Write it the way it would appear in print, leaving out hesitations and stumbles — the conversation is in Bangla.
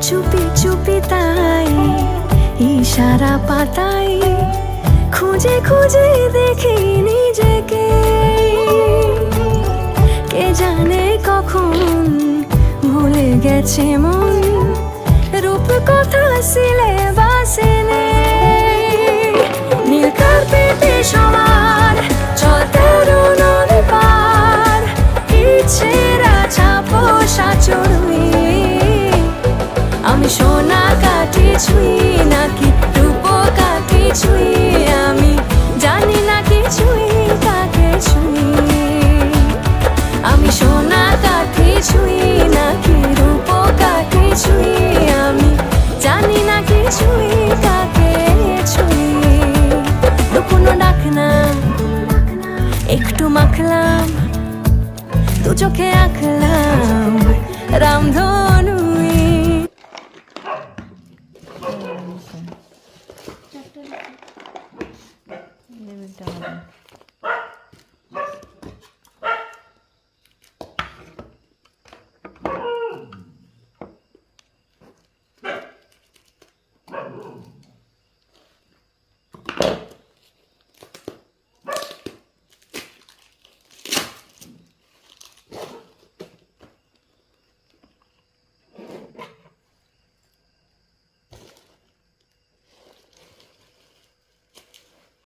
চুপি চুপি তাই ইশারা পাতাই খুঁজে খুঁজে দেখি নিজেকে। কে জানে কখন ভুলে গেছে মন, রূপ কথা সিলেবাসে নেই। নীল কার্পেটে সবার চল 13 নদী পার, ইচ্ছেরা ছাপোষা চড়ুই। আমি সোনা কাঠি ছুঁই নাকি রূপ কাঠি ছুঁই, আমি জানি না কিছুই কাকে ছুঁই। আমি সোনা কাঠি ছুঁই নাকি রূপ কাঠি ছুঁই, আমি জানি না কিছুই কাকে ছুঁই। লুকোনো ডাক না একটু মাখলাম, দু চোখে আঁকলাম রামধনুই।